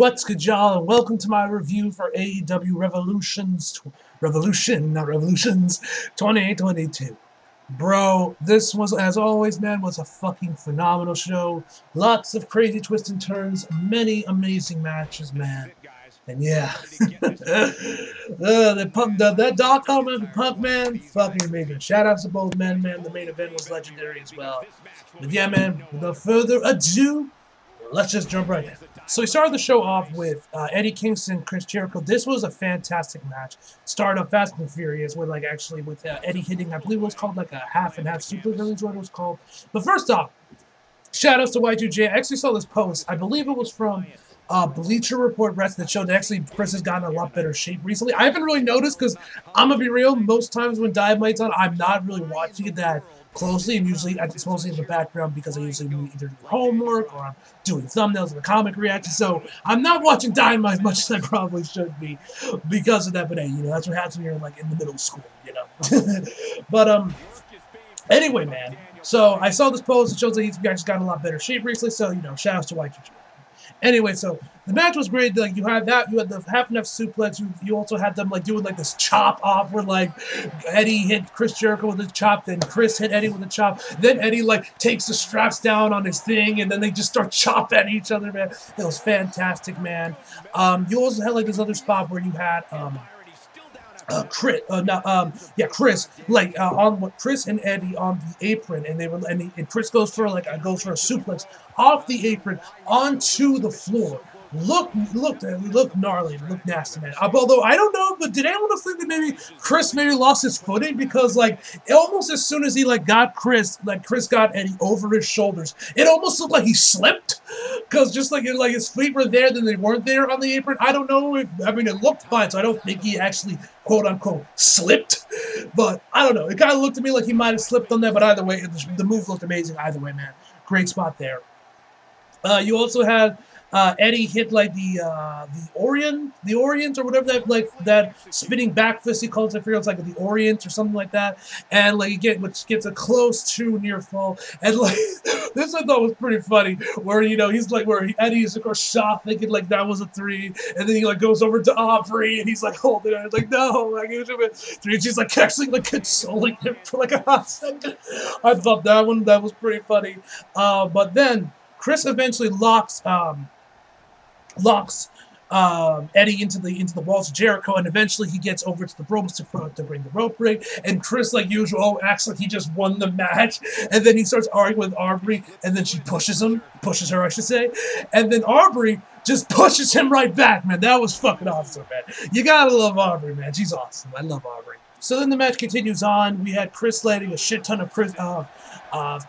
What's good, y'all, and welcome to my review for AEW Revolutions 2022. Bro, this was, as always, man, was a fucking phenomenal show. Lots of crazy twists and turns, many amazing matches, man. And yeah, that .com and the Punk, man, fucking amazing. Shout outs to both men, man. The main event was legendary as well. But yeah, man, without further ado, let's just jump right in. So we started the show off with Eddie Kingston, Chris Jericho. This was a fantastic match. Started off fast and furious with with Eddie hitting, I believe it was called like a half and half super, is what it was called. But first off, shout outs to Y2J. I actually saw this post. I believe it was from Bleacher Report Wrestling that showed that actually Chris has gotten a lot better shape recently. I haven't really noticed because I'm gonna be real. Most times when Dynamite's on, I'm not really watching it that closely, and usually it's mostly in the background because I usually either do homework or I'm doing thumbnails and the comic reaction. So I'm not watching Dynamite as much as I probably should be because of that. But hey, that's what happens when you're like in the middle of school, But anyway, man. So I saw this post. It shows that he's actually gotten a lot better shape recently. So shout outs to Y2J. Anyway, so the match was great. Like you had that, you had the half and half suplex. You also had them doing this chop off where Eddie hit Chris Jericho with a chop, then Chris hit Eddie with a chop. Then Eddie takes the straps down on his thing, and then they just start chopping at each other, man. It was fantastic, man. You also had this other spot where you had Chris, Chris and Eddie on the apron, and Chris goes for a suplex off the apron onto the floor. Looked gnarly, looked nasty, man. Although I don't know, but did anyone think that maybe Chris lost his footing because almost as soon as he got Chris got Eddie over his shoulders, it almost looked like he slipped because just his feet were there, then they weren't there on the apron. I don't know it looked fine, so I don't think he actually quote unquote slipped, but I don't know. It kind of looked to me like he might have slipped on that, but either way, the move looked amazing. Either way, man, great spot there. You also had Eddie hit the Orient or whatever that spinning back fist he calls it. I forget it's the Orient or something like that, and which gets a close to near fall. And this I thought was pretty funny, where he's where Eddie is of course shocked, thinking that was a 3, and then he goes over to Aubrey and he's holding it, no, it should have been 3. And she's actually consoling him for a hot second. I thought that was pretty funny, but then Chris eventually locks Eddie into the walls of Jericho, and eventually he gets over to the ropes to bring the rope break. And Chris, like usual, acts like he just won the match, and then he starts arguing with Aubrey, and then she pushes her, I should say, and then Aubrey just pushes him right back, man. That was fucking awesome, man. You gotta love Aubrey, man. She's awesome. I love Aubrey. So then the match continues on. We had Chris landing a shit ton of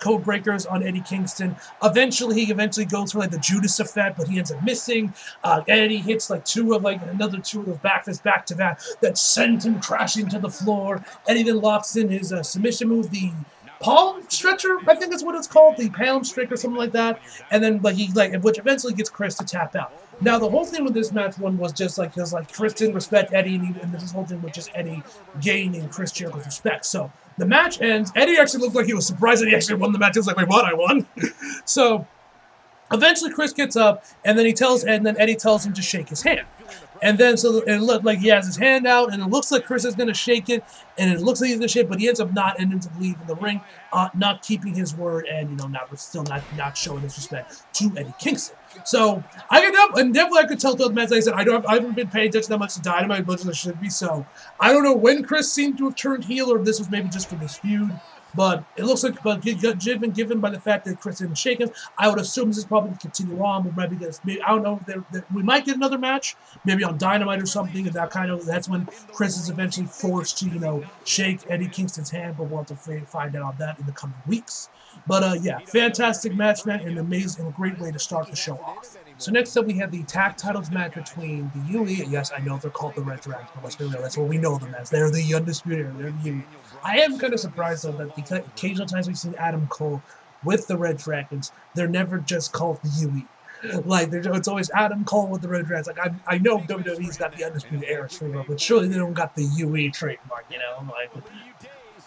code breakers on Eddie Kingston. He goes for the Judas effect, but he ends up missing. Eddie hits another two of those back fists back to back that send him crashing to the floor. Eddie then locks in his submission move, the palm stretcher, I think that's what it's called, the palm strick or something like that. And then which eventually gets Chris to tap out. Now the whole thing with this match was just because Chris didn't respect Eddie, and this whole thing was just Eddie gaining Chris Jericho's respect. So the match ends. Eddie actually looked like he was surprised that he actually won the match. He was like, wait, what? I won? So eventually Chris gets up, and then Eddie tells him to shake his hand. And then it looked like he has his hand out, and it looks like Chris is going to shake it, and it looks like he's going to shake it, but he ends up not, and ends up leaving the ring, not keeping his word, and not showing his respect to Eddie Kingston. So I could tell throughout the match. Like I said, I haven't been paying attention that much to Dynamite as much as I should be. So I don't know when Chris seemed to have turned heel, or if this was maybe just for this feud. But it looks like, given by the fact that Chris didn't shake him, I would assume this is probably going to continue on. But maybe I don't know if we might get another match, maybe on Dynamite or something. And that's when Chris is eventually forced to shake Eddie Kingston's hand. But we'll have to find out on that in the coming weeks. But yeah, fantastic match, man, and amazing, and a great way to start the show off. So next up, we have the tag titles match between the UE. Yes, I know they're called the Red Dragons, but let's be real, that's what we know them as. They're the Undisputed Era. They're the UE. I am kind of surprised, though, that the occasional times we've seen Adam Cole with the Red Dragons, they're never just called the UE. It's always Adam Cole with the Red Dragons. I know WWE's got the Undisputed Era trademark, but surely they don't got the UE trademark,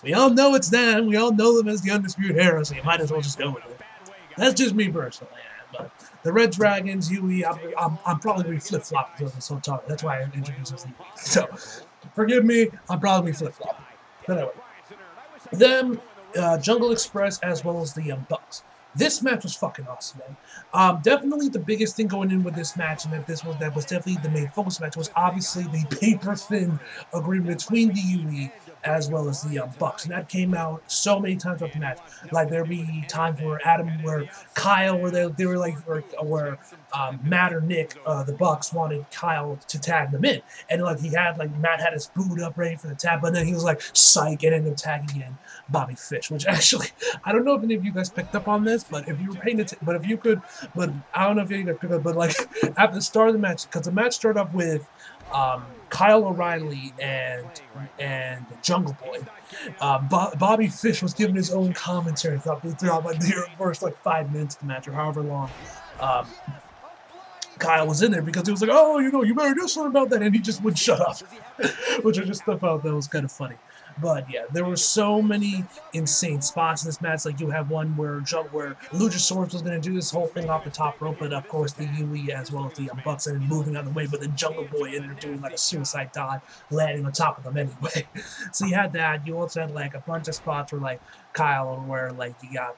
we all know it's them. We all know them as the Undisputed Era, so you might as well just go with it. That's just me personally. But the Red Dragons, Yui, I'm probably going to be flip-flopping this whole time. That's why I introduced this. So, forgive me, I'm probably flip-flopping. But anyway, them, Jungle Express, as well as the Young Bucks. This match was fucking awesome, man. Definitely the biggest thing going in with this match, and that was definitely the main focus match, was obviously the paper-thin agreement between the UE as well as the Young Bucks, and that came out so many times throughout the match. Like there'd be times where Kyle, where they were like, where Matt or Nick, the Bucks wanted Kyle to tag them in, and like Matt had his boot up ready for the tag, but then he was like, psych, and ended up tagging in Bobby Fish, which actually, I don't know if any of you guys picked up on this, but if you were paying attention, but if you could, but I don't know if you guys picked up, but like at the start of the match, because the match started off with Kyle O'Reilly and Jungle Boy. Bobby Fish was giving his own commentary throughout like the first like 5 minutes of the match or however long Kyle was in there, because he was like, oh, you better do something about that, and he just would shut up, which I just thought that was kind of funny. But yeah, there were so many insane spots in this match. Like you have one where Luchasaurus was going to do this whole thing off the top rope, but of course the UE as well as the Young Bucks ended moving out of the way. But then Jungle Boy ended up doing like a suicide dive, landing on top of them anyway. So you had that. You also had like a bunch of spots where like where like you got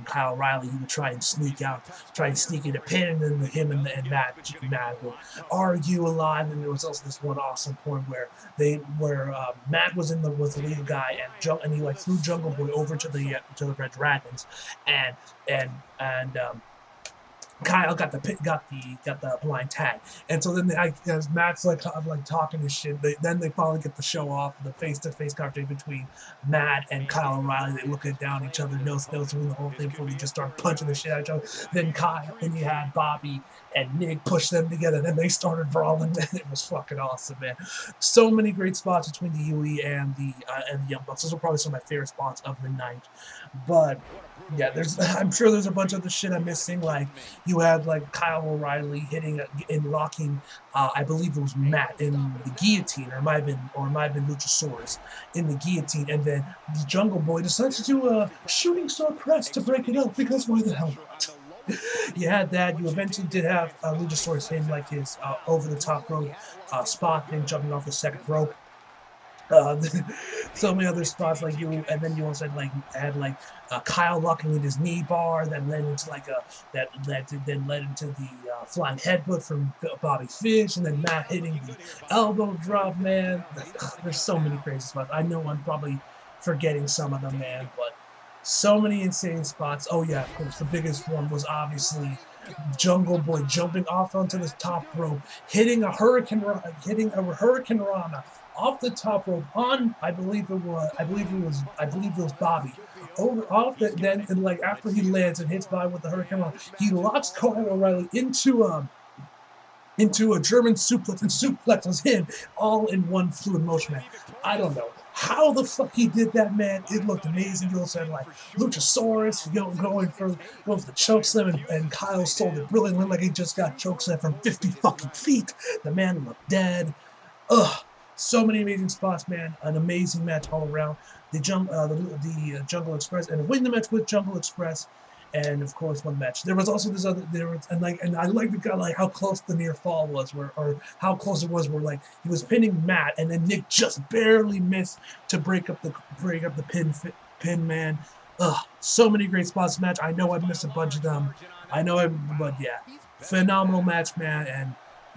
Kyle O'Reilly, he would try and sneak in a pin, and then him and Matt would argue a lot. And there was also this one awesome point where Matt was the lead guy, and he like threw Jungle Boy over to the Red Dragons, and Kyle got the blind tag, and so then as Matt's like talking his shit, then they finally get the show off, the face-to-face conversation between Matt and Kyle O'Reilly. They look down at each other, nose doing the whole thing before they just start punching the shit out of each other. Then you had Bobby and Nick push them together, and then they started brawling. It was fucking awesome, man. So many great spots between the UE and the Young Bucks. Those were probably some of my favorite spots of the night. But yeah, I'm sure there's a bunch of other shit I'm missing. Like you had like Kyle O'Reilly hitting and locking, I believe it was Matt in the guillotine, or it might have been Luchasaurus in the guillotine, and then the Jungle Boy decided to do a shooting star press to break it up, because why the hell not? You had that. You eventually did have Luchasaurus hitting like his over the top rope spot thing, jumping off the second rope. So many other spots and then you also had Kyle locking in his knee bar that led into led into the flying headbutt from Bobby Fish, and then Matt hitting the elbow drop, man. There's so many crazy spots. I know I'm probably forgetting some of them, man, but so many insane spots. Oh yeah, of course, the biggest one was obviously Jungle Boy jumping off onto the top rope, hitting a Hurricane Rana off the top rope on, I believe it was Bobby. Then after he lands and hits Bobby with the Hurricane Rana, he locks Kyle O'Reilly into a German suplex and suplexes him all in one fluid motion, man. I don't know how the fuck he did that, man. It looked amazing. You also had Luchasaurus going for the chokeslam, and Kyle sold it brilliantly, like he just got chokeslam from 50 fucking feet. The man looked dead. Ugh. So many amazing spots, man. An amazing match all around. The Jungle Express, and win the match with Jungle Express, and of course won the match. There was also this other and I like the guy, how close the near fall was, or how close it was, where he was pinning Matt, and then Nick just barely missed to break up the pin, man. Ugh, so many great spots in the match. I know I missed a bunch of them. But yeah, phenomenal match, man, and.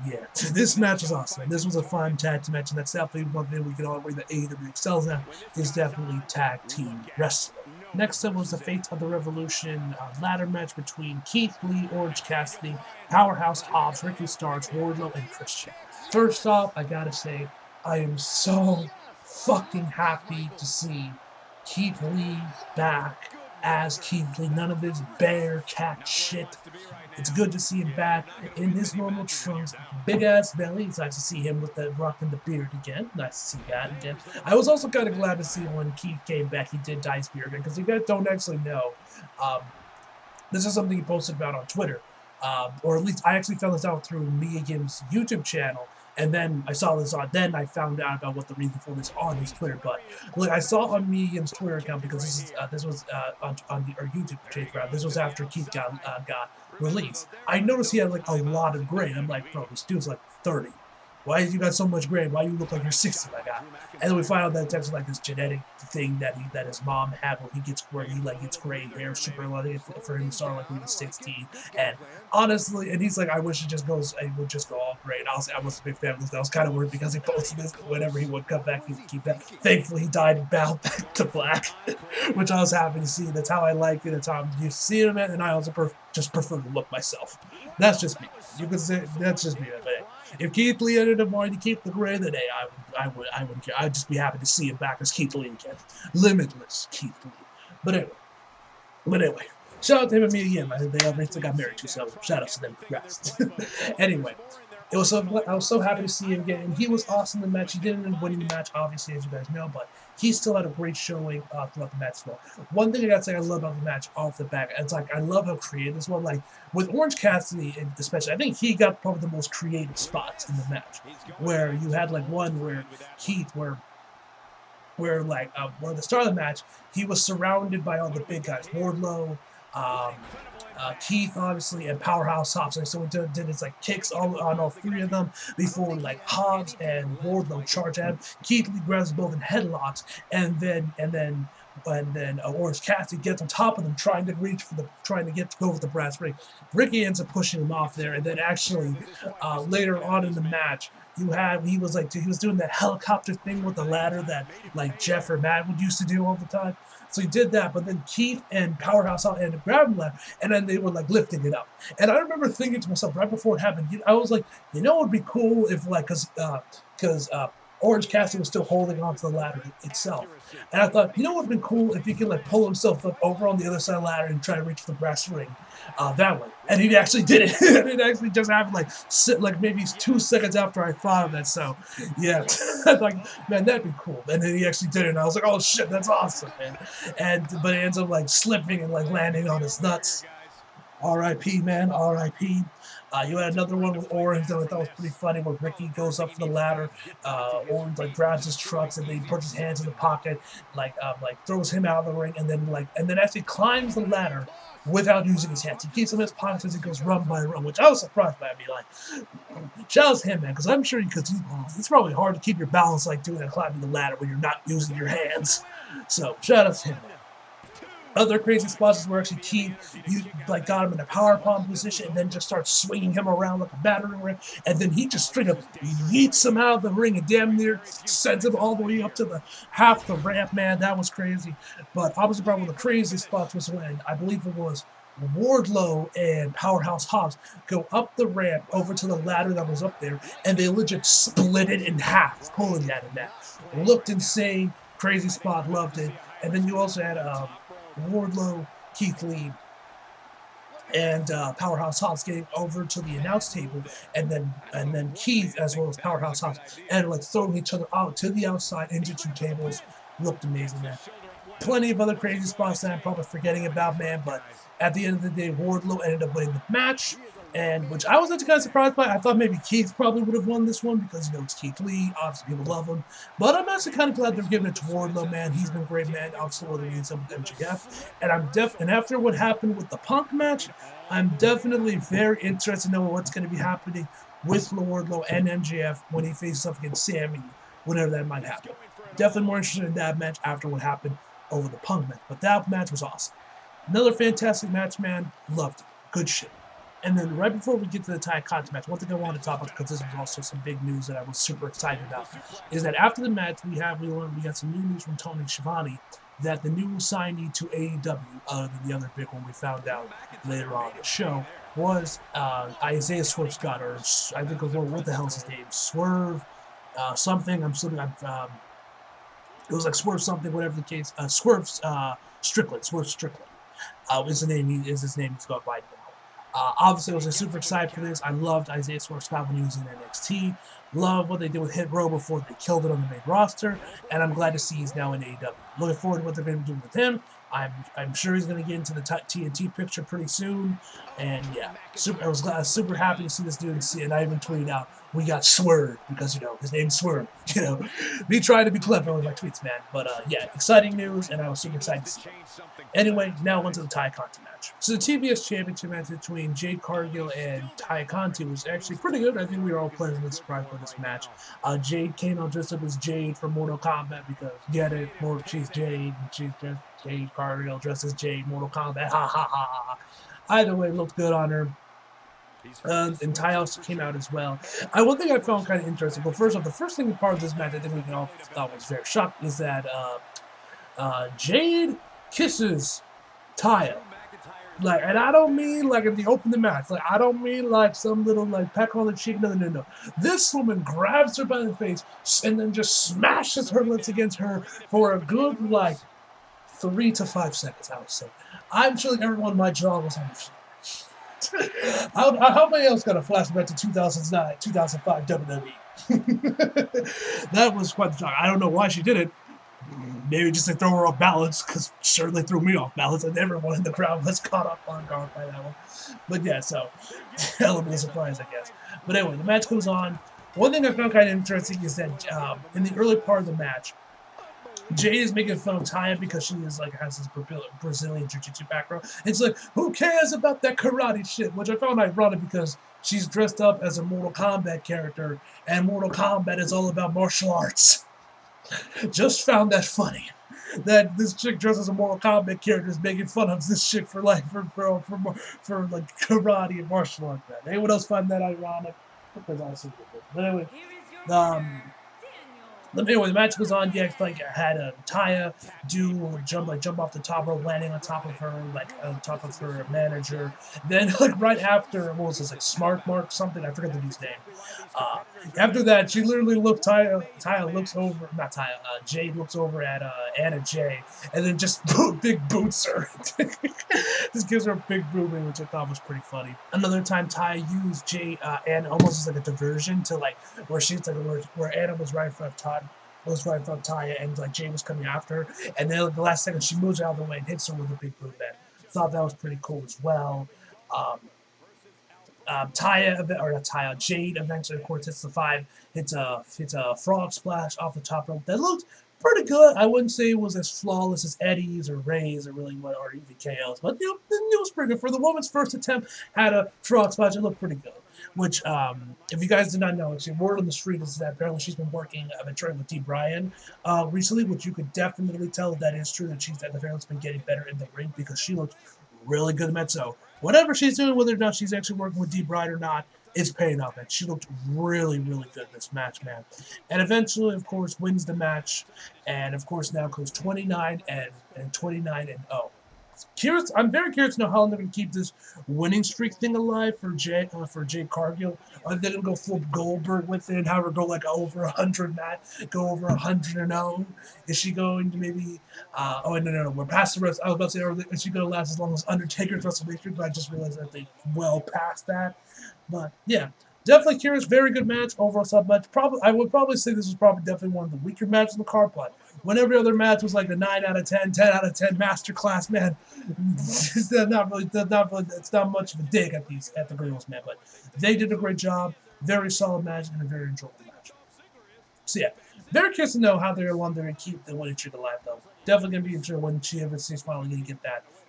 Yeah, this match was awesome. This was a fun tag team match, and that's definitely one thing we can all agree that AEW excels at, is definitely tag team wrestling. Next up was the Fate of the Revolution ladder match between Keith Lee, Orange Cassidy, Powerhouse Hobbs, Ricky Starks, Wardlow, and Christian. First off, I gotta say, I am so fucking happy to see Keith Lee back as Keith Lee. None of this bear cat shit. It's good to see him back in his normal trunks, big ass belly. It's nice to see him with the rocking the beard again. Nice to see that again. I was also kind of glad to see when Keith came back, he did dye his beard again, because you guys don't actually know. This is something he posted about on Twitter, or at least I actually found this out through Mia Gim's YouTube channel. And then I saw this then I found out about what the reason for this on his Twitter. But I saw on Megan's Twitter account, because this was on our YouTube page. This was after Keith got release, I noticed he had like a lot of gray. I'm like, bro, this dude's like 30. Why you got so much gray? Why you look like you're 60, my guy? And then we find out that it's actually like this genetic thing that his mom had, where he gets gray hair super early for him to start like when he was 16. And honestly, and he's like, I wish it would just go all gray. And I was a big fan of this. That was kind of weird because he posted this whenever he would come back, he would keep that. Thankfully, he died and bowed back to black, which I was happy to see. That's how I like it. That's how I'm used to seeing him, and I also just prefer to look myself. That's just me. You could say that's just me. But hey, if Keith Lee ended up wanting to keep the gray, then hey, I wouldn't care. I'd just be happy to see him back as Keith Lee again. Limitless Keith Lee. But anyway, shout out to him and me again. They obviously got married too, so shout out to them. Congrats. Anyway, I was so happy to see him again, and he was awesome in the match. He didn't end up winning the match, obviously, as you guys know, but he still had a great showing throughout the match as well. One thing I gotta say I love about the match off the back, it's like I love how creative this one. Like with Orange Cassidy, especially, I think he got probably the most creative spots in the match, where you had like one where Keith, where the start of the match, he was surrounded by all the big guys, Wardlow, Keith, obviously, and Powerhouse Hobbs. And so it did his like kicks on all three of them before like Hobbs and Wardlow charge at him. Keith Lee grabs both in headlocks, and then Orange Cassidy gets on top of them, trying to go with the brass ring. Ricky ends up pushing him off there, and then actually later on in the match, he was doing that helicopter thing with the ladder that like Jeff or Matt would used to do all the time. So he did that, but then Keith and Powerhouse ended up grabbing that, and then they were like lifting it up. And I remember thinking to myself right before it happened, I was like, it would be cool if like, because Orange Cassidy was still holding onto the ladder itself. And I thought, it would have been cool if he could like pull himself up over on the other side of the ladder and try to reach the brass ring that way. And he actually did it. It actually just happened like maybe 2 seconds after I thought of that. So yeah, I thought, man, that'd be cool. And then he actually did it, and I was like, oh shit, that's awesome, man. But it ends up like slipping and like landing on his nuts. R.I.P. man, R.I.P. You had another one with Orange that I thought was pretty funny, where Ricky goes up the ladder. Orange like grabs his trucks, and then he puts his hands in the pocket, like throws him out of the ring, and then actually climbs the ladder without using his hands. He keeps them in his pockets as he goes run by run, which I was surprised by. I mean, like, shout out to him, man, because I'm sure it's probably hard to keep your balance like doing that climbing the ladder when you're not using your hands. So shout out to him, man. Other crazy spots is where actually Keith, got him in a powerbomb position and then just starts swinging him around like a battering ram, and then he just straight up yeets him out of the ring and damn near sends him all the way up to half the ramp, man. That was crazy. But obviously, probably one of the craziest spots was when, I believe it was Wardlow and Powerhouse Hobbs go up the ramp over to the ladder that was up there, and they legit split it in half, pulling at it. That looked insane. Crazy spot, loved it. And then you also had Wardlow, Keith Lee, and Powerhouse Hobbs getting over to the announce table, and then Keith, as well as Powerhouse Hobbs, and like throwing each other out to the outside into two tables. Looked amazing, man. Plenty of other crazy spots that I'm probably forgetting about, man, but at the end of the day, Wardlow ended up winning the match, and which I was actually kind of surprised by. I thought maybe Keith probably would have won this one because, it's Keith Lee. Obviously, people love him. But I'm actually kind of glad they're giving it to Wardlow, man. He's been great, man. Obviously, what he needs with MJF. And after what happened with the Punk match, I'm definitely very interested to know what's going to be happening with Wardlow and MJF when he faces up against Sammy, whenever that might happen. Definitely more interested in that match after what happened over the Punk match. But that match was awesome. Another fantastic match, man. Loved it. Good shit. And then right before we get to the Ty Conti match, one thing I want to talk about, because this was also some big news that I was super excited about, is that after the match, we got some new news from Tony Schiavone that the new signee to AEW, other than the other big one we found out later on in the show, was Isaiah Swerve Scott, or I think it was, what the hell is his name? Swerve something. It was like Swerve something, whatever the case. Swerve Strickland. Swerve Strickland is his name. He's got by now. Obviously, I was super excited for this. I loved Isaiah Swerve Scott when he was in NXT. Love what they did with Hit Row before they killed it on the main roster. And I'm glad to see he's now in AEW. Looking forward to what they're going to be doing with him. I'm sure he's going to get into the TNT picture pretty soon. And yeah, I was super happy to see this dude. And I even tweeted out, we got Swerve because, his name's Swerve. Me trying to be clever with my tweets, man. But yeah, exciting news, and I was super excited to see it. Anyway, now on to the Tay Conti match. So the TBS Championship match between Jade Cargill and Tay Conti was actually pretty good. I think we were all pleasantly surprised by this match. Jade came out dressed up as Jade from Mortal Kombat because, get it, she's Jade, and she's just Jade Cargill dressed as Jade, Mortal Kombat, ha ha ha ha. Either way, it looked good on her. And Ty also came out as well. One thing I found kind of interesting, well, first off, the first thing part of this match I think we can all thought was very shocked is that Jade kisses Taya. And I don't mean like in the opening match. I don't mean like some little peck on the cheek. No. This woman grabs her by the face and then just smashes her lips against her for a good 3 to 5 seconds, I would say. I'm sure everyone, my jaw was on the floor. How many else got a flashback to 2009, 2005 WWE? That was quite the shock. I don't know why she did it. Maybe just to throw her off balance, because certainly threw me off balance, and everyone in the crowd was caught up on guard by that one. But yeah, so element of surprise, I guess. But anyway, the match goes on. One thing I found kind of interesting is that in the early part of the match, Jade is making fun of Taya because she is has this Brazilian jiu-jitsu background. It's who cares about that karate shit? Which I found ironic because she's dressed up as a Mortal Kombat character, and Mortal Kombat is all about martial arts. Just found that funny. That this chick dressed as a Mortal Kombat character is making fun of this chick for karate and martial arts. Anyone else find that ironic? Because I see it. But anyway, anyway, the match goes on. Yeah, had Taya jump off the top rope, landing on top of her, on top of her manager. Then, right after, what was this, Smart Mark something? I forget the dude's name. After that, she literally looked. Taya looks over, not Taya. Jade looks over at Anna Jay, and then just big boots her. Just gives her a big booming, which I thought was pretty funny. Another time, Taya used Jade Anna almost as a diversion to where she's where Anna was right in front of Todd. Was right in front of Taya, and Jay was coming after her, and then the last second she moves out of the way and hits her with a big boot. Thought that was pretty cool as well. Jade eventually, of course, hits the 5, hits a frog splash off the top rope. That looked pretty good. I wouldn't say it was as flawless as Eddie's or Ray's or even KO's, but it was pretty good. For the woman's first attempt at a frog splash, it looked pretty good. Which, if you guys did not know, actually, word on the street is that apparently she's been training with Bryant recently, which you could definitely tell that is true, that the apparently been getting better in the ring because she looked really good in that. So whatever she's doing, whether or not she's actually working with Bryant or not, it's paying off, man. She looked really, really good in this match, man. And eventually, of course, wins the match, and of course now goes 29 and 0. I'm very curious to know how long they're going to keep this winning streak thing alive for Jade Cargill. Are they going to go full Goldberg with it and have her go over 100, go over 100-0? Is she going to maybe? No. We're past the rest. I was about to say, is she going to last as long as Undertaker's WrestleMania? But I just realized that they well past that. But yeah. Definitely curious. Very good match. Overall sub match. I would probably say this was definitely one of the weaker matches in the card, but when every other match was a 9 out of 10, 10 out of 10 masterclass, man. It's not much of a dig at the girls, man. But they did a great job. Very solid match and a very enjoyable match. So yeah, very curious to know how they're going to keep the winning streak alive, though. Definitely going to be interested when she ever sees finally going to get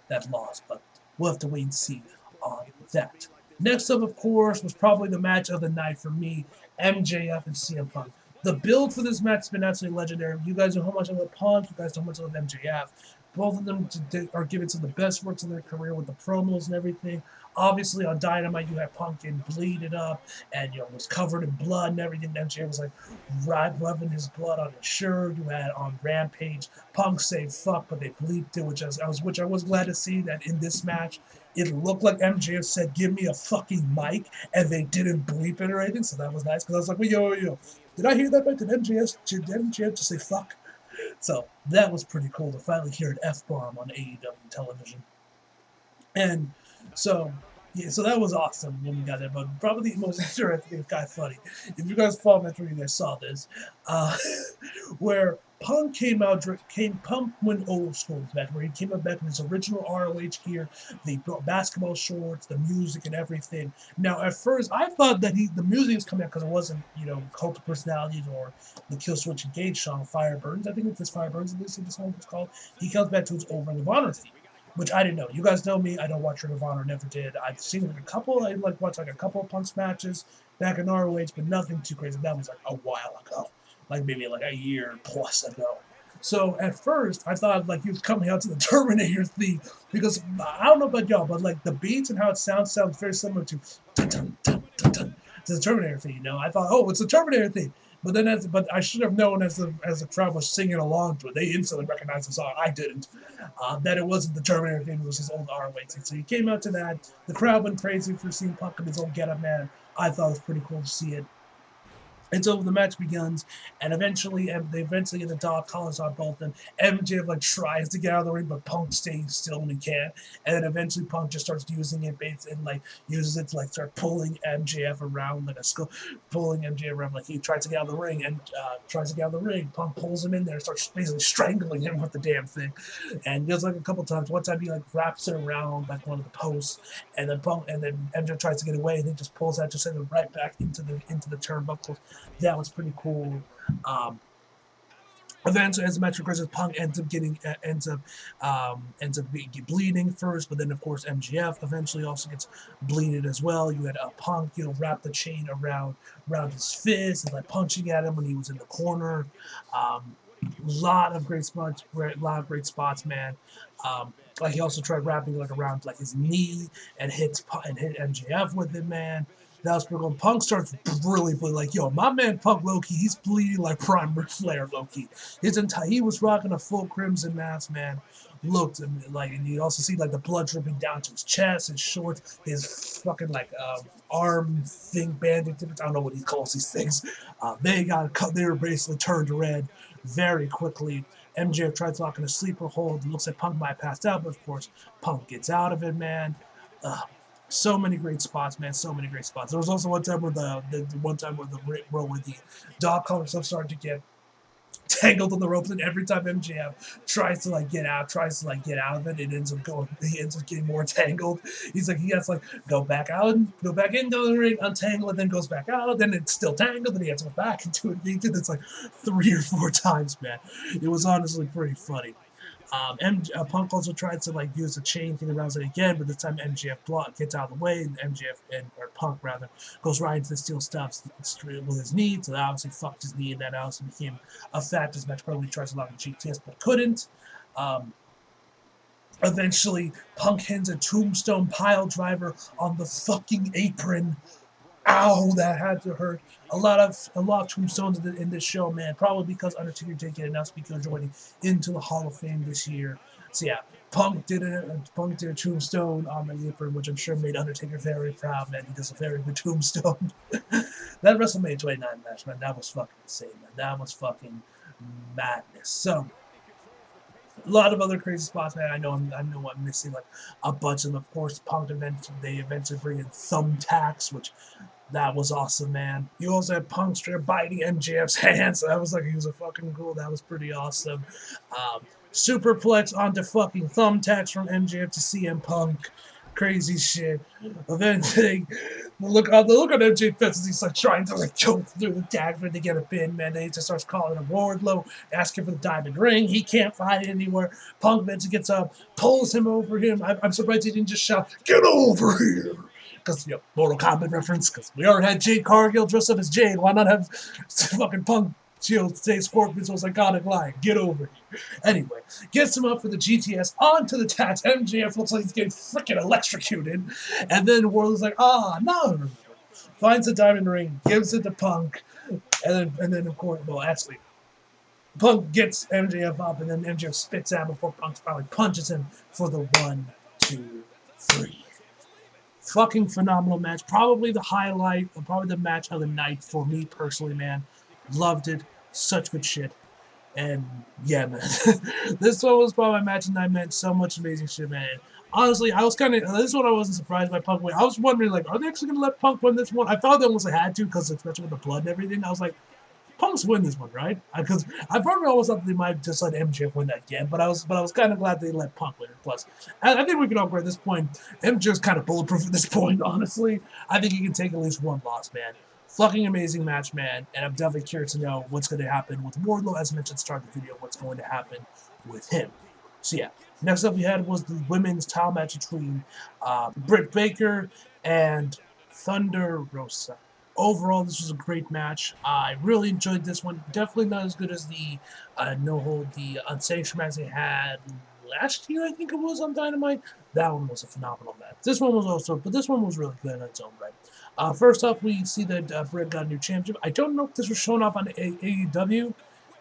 that loss, but we'll have to wait and see on that. Next up, of course, was probably the match of the night for me, MJF and CM Punk. The build for this match has been absolutely legendary. You guys know how much I love Punk. You guys know how much I love MJF. Both of them are giving some of the best works of their career with the promos and everything. Obviously, on Dynamite, you had Punk getting bleeded up and was covered in blood and everything. MJF was rubbing his blood on his shirt. You had on Rampage, Punk saying "fuck," but they bleeped it, which I was glad to see that in this match. It looked like MJF said, "Give me a fucking mic," and they didn't bleep it or anything, so that was nice. Because I was like, well, yo, did I hear that right? Did MJF just say fuck? So that was pretty cool to finally hear an F-bomb on AEW television. And so that was awesome when we got there. But probably the most interesting, kind of funny, if you guys follow me through, you guys saw this, where Punk Punk went old school back where he came out back in his original ROH gear, the basketball shorts, the music and everything. Now at first I thought that the music was coming out because it wasn't, Cult of Personalities or the Kill Switch Engage song, Fire Burns. I think it's this Fire Burns, this is the song it's called. He comes back to his Over Ring of Honor theme, which I didn't know. You guys know me, I don't watch Ring of Honor, never did. I've seen like watched like a couple of Punk's matches back in ROH, but nothing too crazy. That was like a while ago. Like maybe like a year plus ago. So at first I thought like he was coming out to the Terminator theme because I don't know about y'all, but like the beats and how it sounds very similar to dun, dun, dun, dun, dun, to the Terminator theme. I thought, oh, it's a Terminator theme. But then, but I should have known as the crowd was singing along to it, they instantly recognized the song. I didn't. That it wasn't the Terminator theme; it was his old ROH thing. So he came out to that. The crowd went crazy for seeing Punk in his old getup, man. I thought it was pretty cool to see it. And so the match begins, and eventually get the dog collars on both of them. MJF like tries to get out of the ring, but Punk stays still when he can. And then eventually Punk just starts using it and like uses it to like start pulling MJF around like a skull, pulling MJF around like he tries to get out of the ring Punk pulls him in there, starts basically strangling him with the damn thing, and does like a couple times. One time he like wraps it around like one of the posts, and then MJF tries to get away, and he just pulls out, just send him right back into the turnbuckles. That was pretty cool. Eventually, as the match progresses, Punk ends up bleeding first, but then of course MJF eventually also gets bleeded as well. You had Punk, wrap the chain around his fist and like punching at him when he was in the corner. Lot of great spots, man. Like he also tried wrapping like around like his knee and hit MJF with it, man. That was pretty cool. Punk starts really bleeding. Like, yo, my man Punk Loki, he's bleeding like Prime Ric Flair Loki. He was rocking a full crimson mask, man. Looked like, and you also see like the blood dripping down to his chest, his shorts, his fucking like arm thing, bandage. I don't know what he calls these things. They were basically turned red very quickly. MJF tried to lock in a sleeper hold. It looks like Punk might have passed out, but of course Punk gets out of it, man. So many great spots, man. So many great spots. There was also one time where the dog collar stuff started to get tangled on the ropes, and every time MJF tries to get out of it, he ends up getting more tangled. He has to go back out, go back into the ring, untangle it, then goes back out, then it's still tangled, then he has to go back into it. He did this 3 or 4 times, man. It was honestly pretty funny. Punk also tried to use the chain thing around it again, but this time MJF gets out of the way, and Punk goes right into the steel steps with his knee. So that obviously fucked his knee, and that obviously became a fact. This match probably tried to lock the GTS, but couldn't. Eventually, Punk hits a tombstone pile driver on the fucking apron. Ow, that had to hurt. A lot of tombstones in this show, man. Probably because Undertaker did get announced because joining into the Hall of Fame this year. So yeah, Punk did a tombstone on the apron, which I'm sure made Undertaker very proud, man. He does a very good tombstone. That WrestleMania 29 match, man, that was fucking insane, man. That was fucking madness. So a lot of other crazy spots, man. I know I'm missing a bunch of them. Of course, Punk they eventually bring in thumbtacks, which that was awesome, man. You also had Punk straight biting MJF's hands. So that was he was a fucking cool. That was pretty awesome. Superplex onto fucking thumbtacks from MJF to CM Punk. Crazy shit. Eventually, the look on MJF's face as he's trying to choke through the tag to get a pin, man. Then he just starts calling him Wardlow, asking for the diamond ring. He can't find it anywhere. Punk eventually gets up, pulls him over him. I'm surprised he didn't just shout, "Get over here!" Because, Mortal Kombat reference, because we already had Jade Cargill dressed up as Jade. Why not have fucking Punk say Scorpion's most iconic line, "Get over here." Anyway, gets him up for the GTS onto the tax. MJF looks like he's getting freaking electrocuted. And then Wardlow's no. Finds the diamond ring, gives it to Punk. And then of course, actually, Punk gets MJF up, and then MJF spits out before Punk finally punches him for the 1, 2, 3. Fucking phenomenal match. Probably the highlight, probably the match of the night for me personally, man. Loved it. Such good shit. And yeah, man. This one was probably my match of the night, man. So much amazing shit, man. Honestly, I was this one I wasn't surprised by Punk winning. I was wondering, are they actually going to let Punk win this one? I thought they almost had to, because especially with the blood and everything. I was like, Punk's win this one, right? Because I probably always thought they might just let MJF win that again, but I was kind of glad they let Punk win it. Plus, I think we can all agree at this point, MJF's kind of bulletproof at this point. Honestly, I think he can take at least one loss, man. Fucking amazing match, man, and I'm definitely curious to know what's going to happen with Wardlow. As I mentioned, at the start of the video, what's going to happen with him. So yeah, next up we had was the women's title match between Britt Baker and Thunder Rosa. Overall, this was a great match. I really enjoyed this one. Definitely not as good as the the unsanctioned match they had last year. I think it was on Dynamite. That one was a phenomenal match. This one was also, but this one was really good in its own right. First off, we see that Britt got a new championship. I don't know if this was shown up on AEW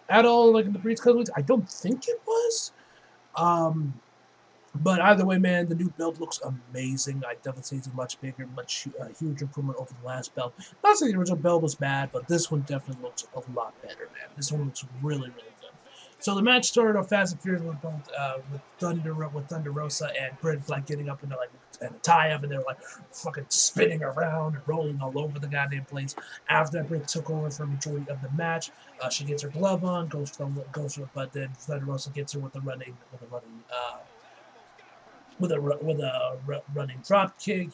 at all, like in the previous couple weeks. I don't think it was. But either way, man, the new belt looks amazing. I definitely say it's a much bigger, much huge improvement over the last belt. Not saying the original belt was bad, but this one definitely looks a lot better, man. This one looks really, really good. So the match started off fast and furious with both with Thunder Rosa and Britt like getting up into like a tie-up, and they're like fucking spinning around and rolling all over the goddamn place. After that, Britt took over for majority of the match. She gets her glove on, goes for, but then Thunder Rosa gets her with a running drop kick.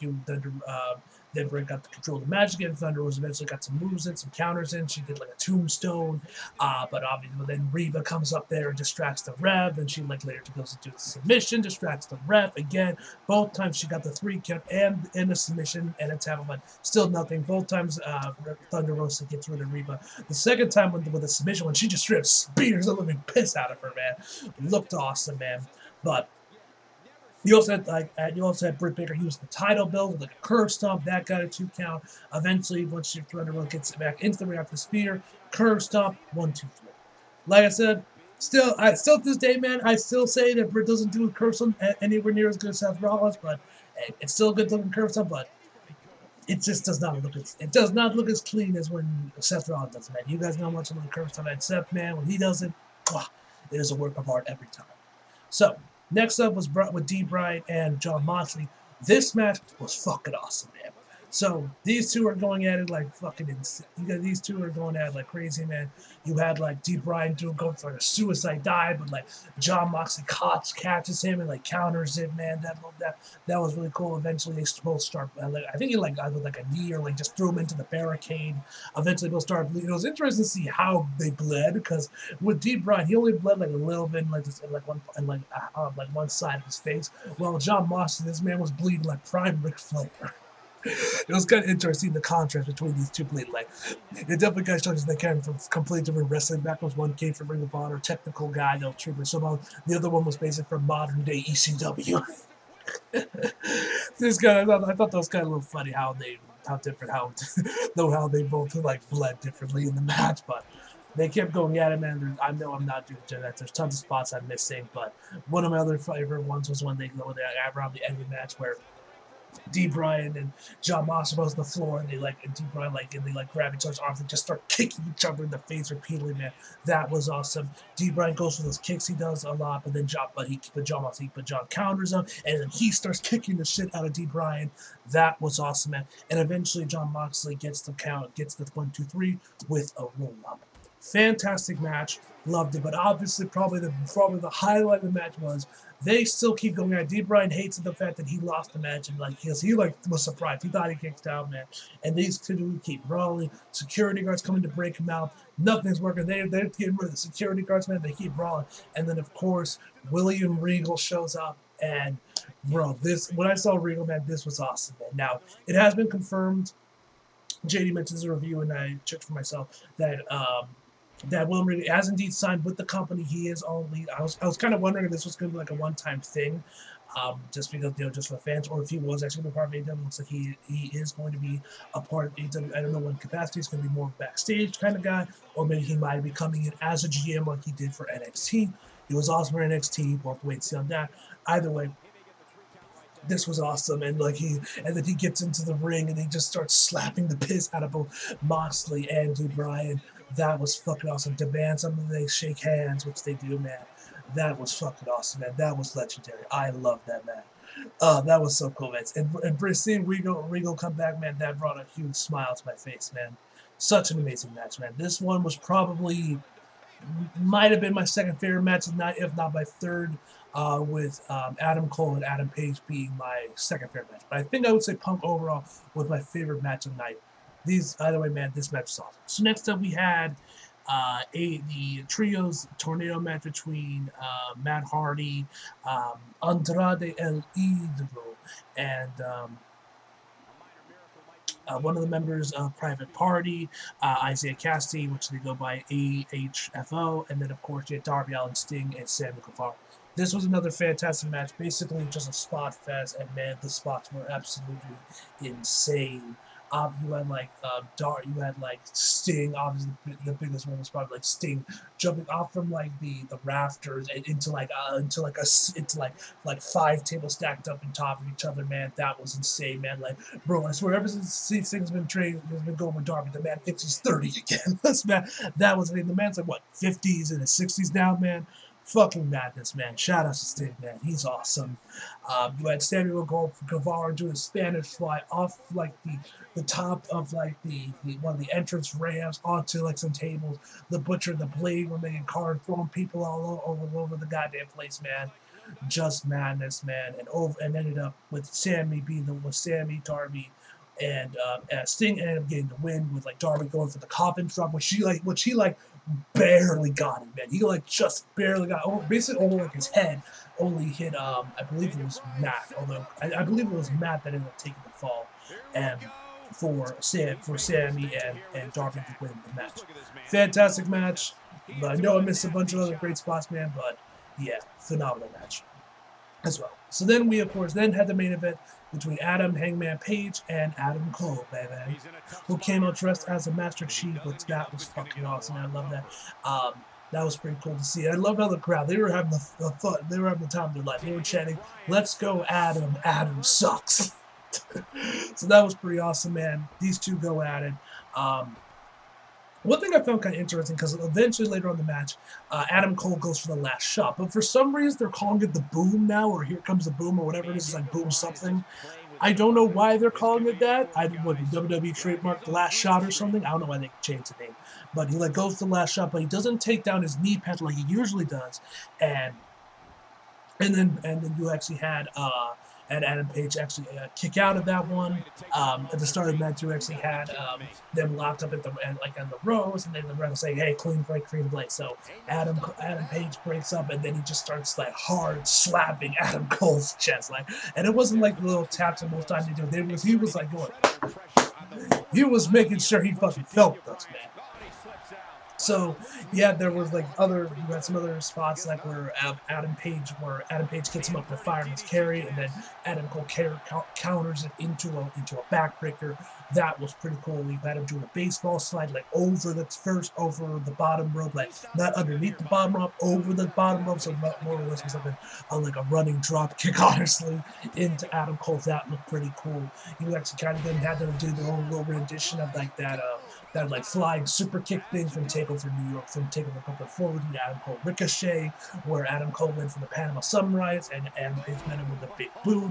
Then Britt got the control of the match again. Thunder Rosa eventually got some moves in, some counters in. She did like a tombstone, but obviously then Reba comes up there and distracts the ref. Then she like later goes into submission, distracts the ref again. Both times she got the 3 count and a submission and a tap, but still nothing. Both times Thunder Rosa gets rid of Reba. The second time with the submission, when she just straight up spears the living piss out of her, man, looked awesome, man. But you also had Britt Baker use the title belt with like a curve stomp. That got a 2 count. Eventually, once Thunder Rosa gets back into the ring after the spear, curve stomp, 1, 2, 3. Like I said, still to this day, man, I still say that Britt doesn't do a curve stomp anywhere near as good as Seth Rollins, but hey, it's still a good looking curve stomp, but it just does not look as clean as when Seth Rollins does, man. You guys know how much I love the curve stomp and Seth, man. When he does it, it is a work of art every time. So next up was with D. Bryant and Jon Moxley. This match was fucking awesome, man. So these two are going at it like fucking insane. These two are going at it like crazy, man. You had like D. Bryant going for a suicide dive, but like Jon Moxley catches him and like counters it, man. That was really cool. Eventually they both start. I think he like either like a knee or like just threw him into the barricade. Eventually they'll start bleeding. It was interesting to see how they bled because with D. Bryant he only bled like a little bit, like just like one side of his face. While Jon Moxley, this man was bleeding like prime Ric Flair. It was kind of interesting the contrast between these two bleeding. Like, it definitely kind of shows they came from completely different wrestling backgrounds. One came from Ring of Honor, technical guy, no trooper. Somehow the other one was basically from modern day ECW. I thought that was kind of a little funny how they both like bled differently in the match, but they kept going at it, man. I know I'm not doing that. There's tons of spots I'm missing, but one of my other favorite ones was when they go there around the end of the match where D. Bryant and Jon Moxley was on the floor, and D. Bryant grab each other's arms and just start kicking each other in the face repeatedly, man. That was awesome. D. Bryant goes for those kicks he does a lot, but then Jon counters him, and then he starts kicking the shit out of D. Bryant. That was awesome, man. And eventually Jon Moxley gets the 1, 2, 3 with a roll up. Fantastic match, loved it. But obviously, probably the highlight of the match was they still keep going at. D. Bryant hates the fact that he lost the match, and he was surprised. He thought he kicked out, man. And these two keep rolling. Security guards coming to break him out. Nothing's working. They're getting rid of the security guards, man. They keep rolling. And then of course William Regal shows up, and bro, when I saw Regal, man, this was awesome, man. Now it has been confirmed. JD mentions a review, and I checked for myself that William Regal has indeed signed with the company. He is only. I was kind of wondering if this was going to be like a one-time thing, just because just for the fans, or if he was actually going to be part of AEW. Looks like he is going to be a part of AEW. I don't know what capacity. He's going to be more backstage kind of guy, or maybe he might be coming in as a GM like he did for NXT. He was awesome for NXT. We'll have to wait and see on that. Either way, this was awesome, and then he gets into the ring and he just starts slapping the piss out of both Moxley and D. Bryant. That was fucking awesome. Demand something, they shake hands, which they do, man. That was fucking awesome, man. That was legendary. I love that, man. That was so cool, man. And seeing Regal come back, man, that brought a huge smile to my face, man. Such an amazing match, man. This one was probably, might have been my second favorite match, if not my third, with Adam Cole and Adam Page being my second favorite match. But I think I would say Punk overall was my favorite match of the night. Either way, man, this match was awesome. So next up we had the trios tornado match between Matt Hardy, Andrade El Idolo, and one of the members of Private Party, Isaiah Cassidy, which they go by AHFO, and then of course you had Darby Allin, Sting, and Sammy Guevara. This was another fantastic match, basically just a spot fest, and man, the spots were absolutely insane. You had you had like Sting. Obviously, the biggest one was probably like Sting jumping off from like the rafters and into like 5 tables stacked up on top of each other. Man, that was insane, man. Like, bro, I swear, ever since Sting's been going with Darby, the man thinks he's 30 again. That was the man's like what 50s and his 60s now, man. Fucking madness, man. Shout out to Sting, man. He's awesome. You had Samuel Guevara doing a Spanish fly off like the top of like the one of the entrance ramps onto like some tables. The Butcher and the Blade were making cards, throwing people all over the goddamn place, man. Just madness, man. And ended up with Sammy, Darby, and Sting ended up getting the win with like Darby going for the coffin drop, which he barely got it, man. He like just barely got basically only like his head only hit I believe it was Matt, although I believe it was Matt that ended up taking the fall, and for Sammy and Darby to win the match. Fantastic match. I know I missed a bunch of other great spots, man, but yeah, phenomenal match as well. So then we, of course, had the main event between Hangman Page, and Adam Cole, baby, who came out dressed as a Master Chief, which that was fucking awesome. I love that. That was pretty cool to see. I love how the crowd, they were having the fun. They were having the time of their life. They were chanting, "Let's go, Adam. Adam sucks." So that was pretty awesome, man. These two go at it. One thing I found kind of interesting, because eventually later on in the match, Adam Cole goes for the last shot. But for some reason, they're calling it the Boom now, or Here Comes the Boom, or whatever it is. It's like Boom something. I don't know why they're calling it that. What, WWE trademarked the last shot or something? I don't know why they changed the name. But he like goes for the last shot, but he doesn't take down his knee pad like he usually does. And then you actually had Adam Page actually kick out of that one. At the start of the match, you actually had them locked up on the ropes, and then the ref was saying, "Hey, clean break, clean blade." So Adam Page breaks up, and then he just starts like hard slapping Adam Cole's chest, and it wasn't like little taps and most times he do. He was like going, he was making sure he fucking felt those, man. So yeah, there was like you had some other spots like where Adam Page gets him up with Fireman's Carry, and then Adam Cole counters it into a backbreaker. That was pretty cool. We had him doing a baseball slide like over the bottom rope, like not underneath the bottom rope, over the bottom rope. So more or less was like a running drop kick, honestly, into Adam Cole. That looked pretty cool. You actually kind of then had them do their own little rendition of like that like flying super kick thing from Takeover New York, from Takeover Brooklyn Forward, and Adam Cole Ricochet, where Adam Cole went for the Panama Sunrise, and Adam Page met him with a big boot.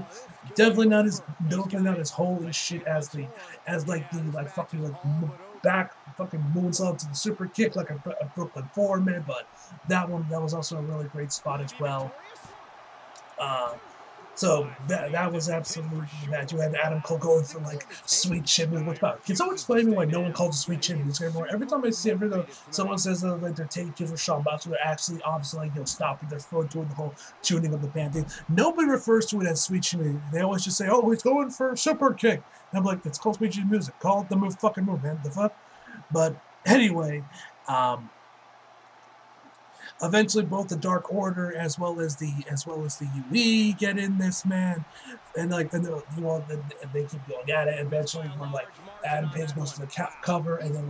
Definitely not as holy shit as the fucking moonsault to the super kick like a Brooklyn Forward, man. But that was also a really great spot as well. So that was absolutely bad. You had Adam Cole going for like sweet chin music. Can someone explain to me why no one calls it sweet chin music anymore? Every time I see someone says like they're taking for Sean Boston, they're actually obviously stopping their foot, doing the whole tuning of the band thing. Nobody refers to it as sweet chin music. They always just say, "Oh, he's going for super kick." And I'm like, it's called sweet chin music. Call it the fucking move, man. The fuck. But anyway. Eventually, both the Dark Order as well as the UE get in this, man, and they keep going at it. Eventually, where like Adam Page goes for the cover, and then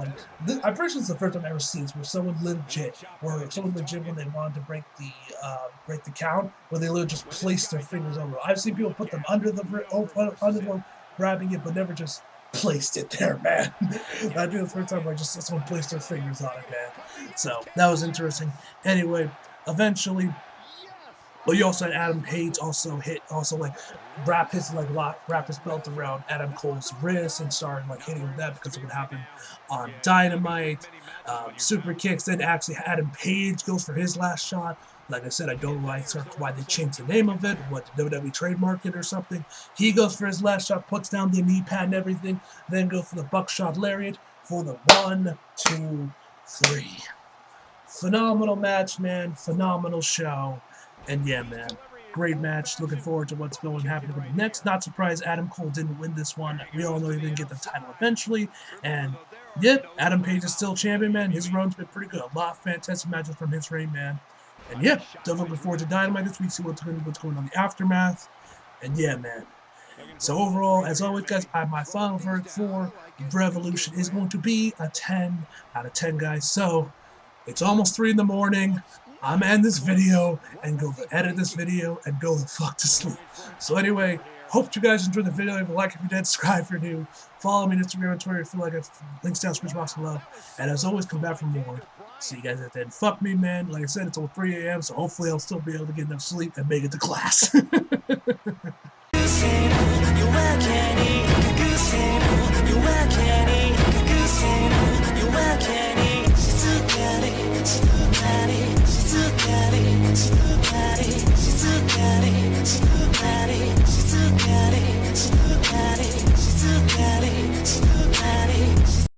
I'm pretty sure it's the first time I've ever seen where someone legit when they wanted to break the count, where they literally just place their fingers over. I've seen people put them under the grabbing it, but never just placed it there, man. I think the first time someone placed their fingers on it, man. So that was interesting. Anyway, eventually, But you also had Adam Page wrap his belt around Adam Cole's wrist and started like hitting him with that because of what happened on Dynamite. Super kicks. Then actually Adam Page goes for his last shot. Like I said, I don't know why they changed the name of it. What, WWE trademark it or something? He goes for his last shot, puts down the knee pad and everything, then goes for the buckshot lariat for the 1, 2, 3. Phenomenal match, man. Phenomenal show. And yeah, man, great match. Looking forward to what's going to happen next. Not surprised Adam Cole didn't win this one. We all know he didn't get the title eventually. And yep, Adam Page is still champion, man. His run's been pretty good. A lot of fantastic matches from his reign, man. And yeah, still looking forward to Dynamite this week, see what's going on the aftermath. And yeah, man. So overall, as always, guys, my final verdict for Revolution is going to be a 10 out of 10, guys. So it's almost 3 in the morning. I'm gonna end this video and go edit this video and go the fuck to sleep. So anyway, hope you guys enjoyed the video. Leave a like if you did, subscribe if you're new. Follow me on Instagram and Twitter if you feel like it. Links down in the description box below. And as always, come back for more. See you guys at the end. Fuck me, man. Like I said, it's over 3 a.m., so hopefully I'll still be able to get enough sleep and make it to class.